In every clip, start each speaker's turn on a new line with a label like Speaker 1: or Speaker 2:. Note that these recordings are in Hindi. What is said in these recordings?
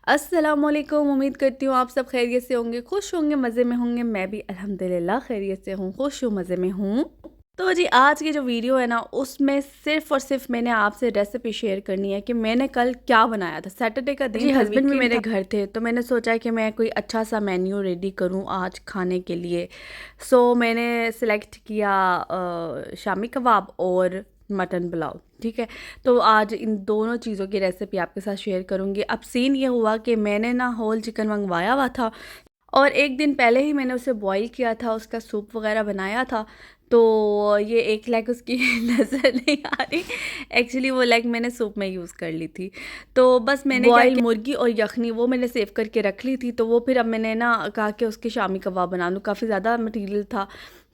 Speaker 1: अस्सलामुअलैकुम। उम्मीद करती हूँ आप सब खैरियत से होंगे, खुश होंगे, मज़े में होंगे। मैं भी अल्हम्दुलिल्लाह खैरियत से हूँ, खुश हूँ, मज़े में हूँ। तो जी आज की जो वीडियो है ना, उसमें सिर्फ़ और सिर्फ मैंने आपसे रेसिपी शेयर करनी है कि मैंने कल क्या बनाया था। सैटरडे का दिन
Speaker 2: जी,
Speaker 1: था,
Speaker 2: हस्बैंड भी
Speaker 1: वीकेंड
Speaker 2: मेरे
Speaker 1: था। घर थे तो मैंने सोचा कि मैं कोई अच्छा सा मेन्यू रेडी करूँ आज खाने के लिए। सो मैंने सेलेक्ट किया शामी कबाब और मटन पुलाव। ठीक है, तो आज इन दोनों चीज़ों की रेसिपी आपके साथ शेयर करूँगी। अब सीन ये हुआ कि मैंने ना होल चिकन मंगवाया हुआ था और एक दिन पहले ही मैंने उसे बॉईल किया था, उसका सूप वगैरह बनाया था। तो ये एक लेग उसकी नज़र नहीं आ रही, एक्चुअली वो लेग मैंने सूप में यूज़ कर ली थी। तो बस मैंने क्या
Speaker 2: बॉयल
Speaker 1: किया, मुर्गी और यखनी वो मैंने सेव करके रख ली थी। तो वो फिर अब मैंने ना कहा कि उसके शामी कबाब बना लूँ, काफ़ी ज़्यादा मटीरियल था।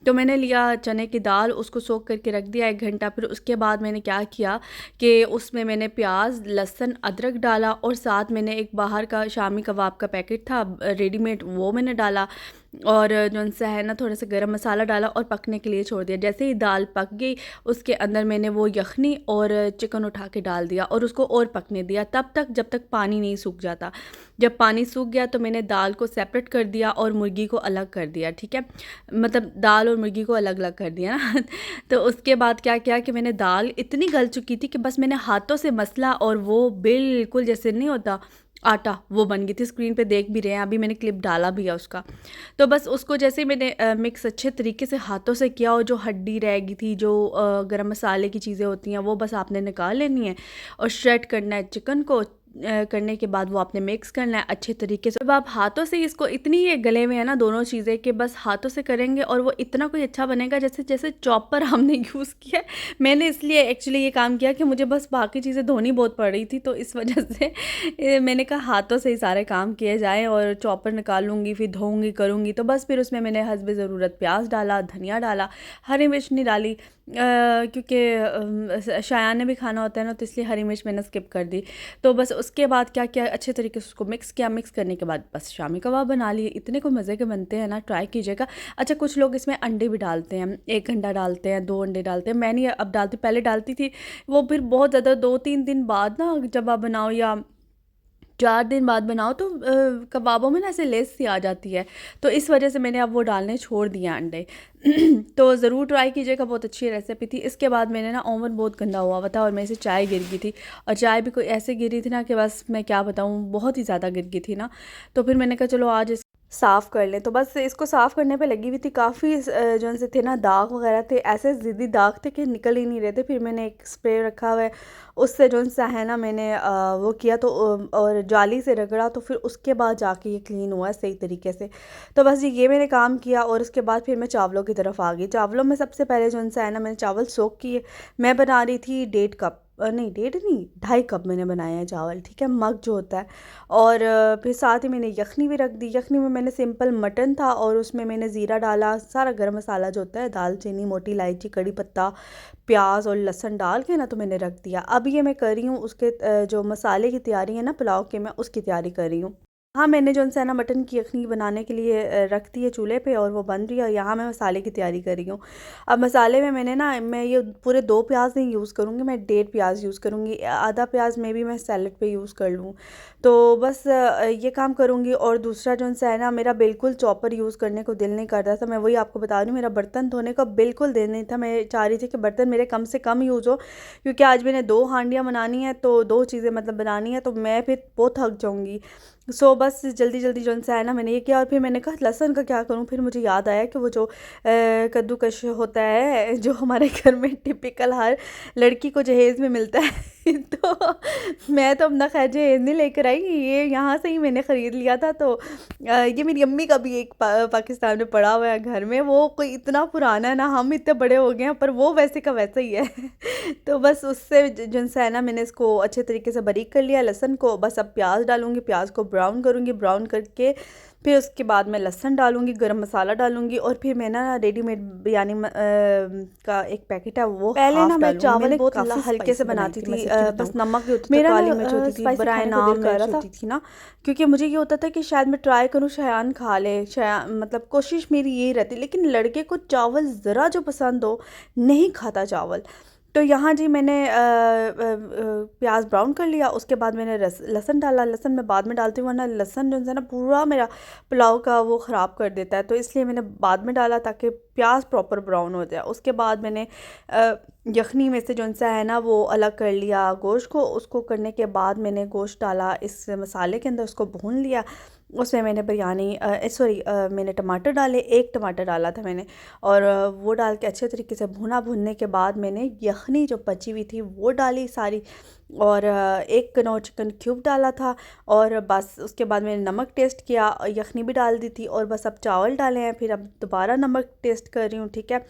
Speaker 1: तो मैंने लिया चने की दाल, उसको सोख करके रख दिया 1 घंटा। फिर उसके बाद मैंने क्या किया कि उसमें मैंने प्याज, लहसुन, अदरक डाला और साथ मैंने एक बाहर का शामी कबाब का पैकेट था रेडीमेड, वो मैंने डाला और जो सा है ना थोड़ा सा गरम मसाला डाला और पकने के लिए छोड़ दिया। जैसे ही दाल पक गई, उसके अंदर मैंने वो यखनी और चिकन उठा के डाल दिया और उसको और पकने दिया तब तक जब तक पानी नहीं सूख जाता। जब पानी सूख गया तो मैंने दाल को सेपरेट कर दिया और मुर्गी को अलग कर दिया। ठीक है, मतलब दाल और मुर्गी को अलग अलग कर दिया ना तो उसके बाद क्या किया कि मैंने दाल इतनी गल चुकी थी कि बस मैंने हाथों से मसला और वो बिल्कुल जैसे नहीं होता आटा, वो बन गई थी। स्क्रीन पे देख भी रहे हैं, अभी मैंने क्लिप डाला भी है उसका। तो बस उसको जैसे ही मैंने मिक्स अच्छे तरीके से हाथों से किया और जो हड्डी रह गई थी, जो गरम मसाले की चीज़ें होती हैं, वो बस आपने निकाल लेनी है और श्रेड करना है चिकन को। करने के बाद वो आपने मिक्स करना है अच्छे तरीके से। अब आप हाथों से इसको, इतनी ये गले में है ना दोनों चीज़ें, कि बस हाथों से करेंगे और वो इतना कोई अच्छा बनेगा जैसे जैसे चॉपर हमने यूज़ किया है। मैंने इसलिए एक्चुअली ये काम किया कि मुझे बस बाकी चीज़ें धोनी बहुत पड़ रही थी, तो इस वजह से मैंने कहा हाथों से ही सारे काम किए जाएँ और चॉपर निकाल लूँगी, फिर धोऊँगी, करूँगी। तो बस फिर उसमें मैंने हस्ब ज़रूरत प्याज डाला, धनिया डाला, हरी मिर्च नहीं डाली क्योंकि शायान ने भी खाना होता है ना, तो इसलिए हरी मिर्च मैंने स्किप कर दी। तो बस उसके बाद क्या किया, अच्छे तरीके से उसको मिक्स किया। मिक्स करने के बाद बस शामी कबाब बना लिए। इतने को मज़े के बनते हैं ना, ट्राई कीजिएगा। अच्छा, कुछ लोग इसमें अंडे भी डालते हैं, 1 अंडा डालते हैं, 2 अंडे डालते हैं। मैं नहीं अब डालती, पहले डालती थी। वो फिर बहुत ज़्यादा 2-3 दिन बाद ना जब आप बनाओ या 4 दिन बाद बनाओ तो कबाबों में ना ऐसे लेस सी आ जाती है। तो इस वजह से मैंने अब वो डालने छोड़ दिए अंडे तो ज़रूर ट्राई कीजिएगा, बहुत अच्छी रेसिपी थी। इसके बाद मैंने ना ओवन बहुत गंदा हुआ हुआ था और मेरे से चाय गिर गई थी और चाय भी कोई ऐसे गिरी थी ना कि बस मैं क्या बताऊँ, बहुत ही ज़्यादा गिर गई थी ना। तो फिर मैंने कहा चलो आज साफ़ कर लें। तो बस इसको साफ़ करने पे लगी हुई थी, काफ़ी जो से थे ना दाग वगैरह थे, ऐसे ज़िद्दी दाग थे कि निकल ही नहीं रहे थे। फिर मैंने एक स्प्रे रखा हुआ है, उससे जो सा है ना मैंने वो किया तो और जाली से रगड़ा, तो फिर उसके बाद जाके ये क्लीन हुआ है सही तरीके से। तो बस ये मैंने काम किया और उसके बाद फिर मैं चावलों की तरफ आ गई। चावलों में सबसे पहले जो सा है ना मैंने चावल सोख किए। मैं बना रही थी 1.5 कप, नहीं 1.5 नहीं 2.5 कप मैंने बनाए हैं चावल। ठीक है, मग जो होता है। और फिर साथ ही मैंने यखनी भी रख दी। यखनी में मैंने सिंपल मटन था और उसमें मैंने ज़ीरा डाला, सारा गर्म मसाला जो होता है, दालचीनी, मोटी इलायची, कड़ी पत्ता, प्याज और लहसुन डाल के ना तो मैंने रख दिया। अब ये मैं कर रही हूँ उसके जो मसाले की तैयारी है ना पुलाव के, मैं उसकी तैयारी कर रही हूँ। हाँ, मैंने जो है ना मटन की यखनी बनाने के लिए रख दी है चूल्हे पे और वो बन रही है और यहाँ मैं मसाले की तैयारी कर रही हूँ। अब मसाले में मैंने ना, मैं ये पूरे 2 प्याज नहीं यूज़ करूँगी, मैं 1.5 प्याज यूज़ करूँगी। आधा प्याज में भी मैं सैलेड पे यूज़ कर लूँ। तो बस ये काम करूँगी। और दूसरा जो है ना, मेरा बिल्कुल चॉपर यूज़ करने को दिल नहीं कर रहा था। मैं वही आपको बता रही हूँ, मेरा बर्तन धोने का बिल्कुल दिल नहीं था। मैं चाह रही थी कि बर्तन मेरे कम से कम यूज़ हो, क्योंकि आज मैंने 2 हांडियाँ बनानी है, तो 2 चीज़ें मतलब बनानी है, तो मैं फिर बहुत थक जाऊँगी। सो बस जल्दी जल्दी जो है ना मैंने ये किया। और फिर मैंने कहा लहसुन का क्या करूँ, फिर मुझे याद आया कि वो जो कद्दूकश होता है जो हमारे घर में टिपिकल हर लड़की को जहेज़ में मिलता है तो मैं तो अपना खैर जहेज़ नहीं लेकर आई, ये यहाँ से ही मैंने ख़रीद लिया था। तो ये मेरी अम्मी का भी एक पाकिस्तान में पड़ा हुआ है घर में, वो कोई इतना पुराना है ना, हम इतने बड़े हो गए हैं पर वो वैसे का वैसा ही है तो बस उससे जो है ना मैंने इसको अच्छे तरीके से बारीक कर लिया लहसुन को। बस अब प्याज डालूँगी, प्याज को ब्राउन करूँगी, ब्राउन करके फिर उसके बाद मैं लहसुन डालूँगी, गरम मसाला डालूँगी और फिर मैं ना रेडीमेड बिरयानी का एक पैकेट है वो
Speaker 2: पहले
Speaker 1: हाफ
Speaker 2: ना मैं
Speaker 1: डालूँगी।
Speaker 2: चावल
Speaker 1: मैंने
Speaker 2: बहुत
Speaker 1: काफ़ी
Speaker 2: हल्के से
Speaker 1: स्पाइसी बनाई
Speaker 2: बनाती
Speaker 1: थी, मैं
Speaker 2: थी,
Speaker 1: सच्ची
Speaker 2: बस
Speaker 1: बताऊँ।
Speaker 2: नमक भी होता था,
Speaker 1: मेरा
Speaker 2: काली मिर्च
Speaker 1: ना
Speaker 2: होती थी,
Speaker 1: स्पाइसी
Speaker 2: बराए
Speaker 1: खाने को
Speaker 2: नाम
Speaker 1: दिल कर
Speaker 2: मिर्च
Speaker 1: रहा था,
Speaker 2: होती थी ना।
Speaker 1: क्योंकि मुझे ये होता था कि शायद मैं ट्राई करूँ, शायान खा ले, शायान मतलब कोशिश मेरी यही रहती, लेकिन लड़के को चावल ज़रा जो पसंद हो नहीं खाता चावल। तो यहाँ जी मैंने प्याज ब्राउन कर लिया, उसके बाद मैंने लहसुन डाला। लहसुन मैं बाद में डालती हूँ वरना लहसुन जो है ना पूरा मेरा पुलाव का वो ख़राब कर देता है, तो इसलिए मैंने बाद में डाला ताकि प्याज प्रॉपर ब्राउन हो जाए। उसके बाद मैंने यखनी में से जो सा है ना वो अलग कर लिया गोश्त को। उसको करने के बाद मैंने गोश्त डाला इस मसाले के अंदर, उसको भून लिया। उसमें मैंने मैंने टमाटर डाले, एक टमाटर डाला था मैंने, और वो डाल के अच्छे तरीके से भुना। भुनने के बाद मैंने यखनी जो बची हुई थी वो डाली सारी, और एक कनौर चिकन क्यूब डाला था, और बस उसके बाद मैंने नमक टेस्ट किया, यखनी भी डाल दी थी, और बस अब चावल डाले हैं, फिर अब दोबारा नमक टेस्ट कर रही हूँ, ठीक है।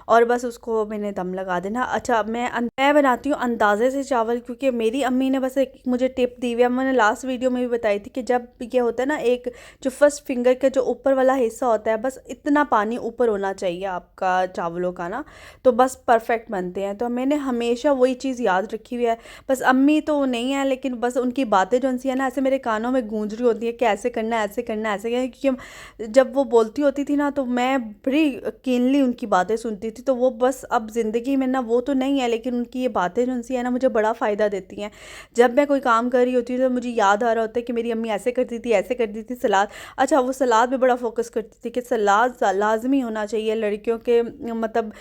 Speaker 1: और बस उसको मैंने दम लगा देना। अच्छा, मैं बनाती हूँ अंदाज़े से चावल, क्योंकि मेरी अम्मी ने बस एक मुझे टिप दी हुई है, मैंने लास्ट वीडियो में भी बताई थी कि जब ये होता है ना, एक जो फर्स्ट फिंगर का जो ऊपर वाला हिस्सा होता है, बस इतना पानी ऊपर होना चाहिए आपका चावलों का ना, तो बस परफेक्ट बनते हैं। तो मैंने हमेशा वही चीज़ याद रखी हुई है। बस अम्मी तो नहीं है, लेकिन बस उनकी बातें जो सी है ना ऐसे मेरे कानों में गूंज रही होती है कि ऐसे करना है, ऐसे करना है, ऐसे करना है, क्योंकि जब वो बोलती होती थी ना तो मैं बड़ी कीनली उनकी बातें सुनती थी। तो वो बस अब ज़िंदगी में ना वो तो नहीं है, लेकिन उनकी ये बातें जो सी है ना मुझे बड़ा फ़ायदा देती हैं। जब मैं कोई काम कर रही होती हूँ तो मुझे याद आ रहा होता है कि मेरी अम्मी ऐसे करती थी, ऐसे करती थी। सलाद, अच्छा वो सलाद में बड़ा फोकस करती थी कि सलाद लाजमी होना चाहिए लड़कियों के, मतलब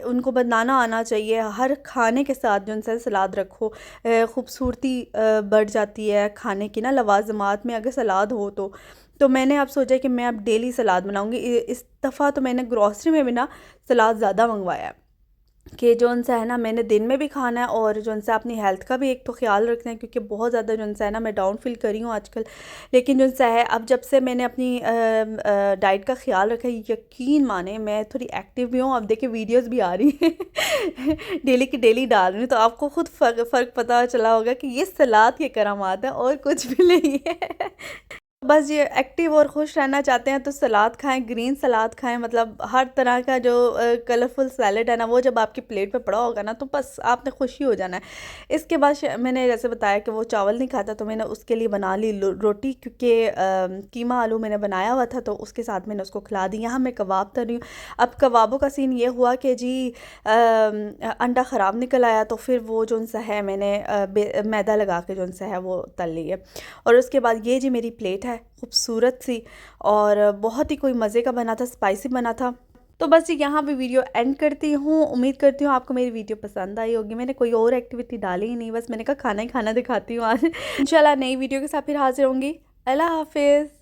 Speaker 1: उनको बनाना आना चाहिए। हर खाने के साथ जो है सलाद रखो, खूबसूरती बढ़ जाती है खाने की ना, लवाजमात में अगर सलाद हो तो मैंने अब सोचा कि मैं अब डेली सलाद बनाऊंगी। इस दफ़ा तो मैंने ग्रॉसरी में भी ना सलाद ज़्यादा मंगवाया है कि जो सा है ना मैंने दिन में भी खाना है, और जो सा अपनी हेल्थ का भी एक तो ख्याल रखना है, क्योंकि बहुत ज़्यादा जो सा है ना मैं डाउन फील कर रही हूँ आजकल। लेकिन जो सा है अब जब से मैंने अपनी डाइट का ख्याल रखा है, यकीन माने मैं थोड़ी एक्टिव भी हूँ। अब देखिए वीडियोस भी आ रही हैं डेली की डेली डाल रही हूँ, तो आपको खुद फ़र्क पता चला होगा कि ये सलाद के करामात है और कुछ भी नहीं है। बस ये एक्टिव और खुश रहना चाहते हैं तो सलाद खाएं, ग्रीन सलाद खाएं, मतलब हर तरह का जो कलरफुल सैलेड है ना वो जब आपकी प्लेट पे पड़ा होगा ना तो बस आपने खुशी हो जाना है। इसके बाद मैंने जैसे बताया कि वो चावल नहीं खाता, तो मैंने उसके लिए बना ली रोटी, क्योंकि कीमा आलू मैंने बनाया हुआ था तो उसके साथ मैंने उसको खिला दी। यहाँ मैं कबाब तल रही हूँ। अब कबाबों का सीन ये हुआ कि जी अंडा ख़राब निकल आया, तो फिर वो जो सा है मैंने मैदा लगा के जो सा है वो तल ली है। और उसके बाद ये जी मेरी प्लेट है खूबसूरत सी, और बहुत ही कोई मज़े का बना था, स्पाइसी बना था। तो बस यहाँ भी वीडियो एंड करती हूँ। उम्मीद करती हूँ आपको मेरी वीडियो पसंद आई होगी। मैंने कोई और एक्टिविटी डाली ही नहीं, बस मैंने कहा खाना ही खाना दिखाती हूँ आज। इंशाल्लाह नई वीडियो के साथ फिर हाजिर होंगी। अल्लाह हाफिज़।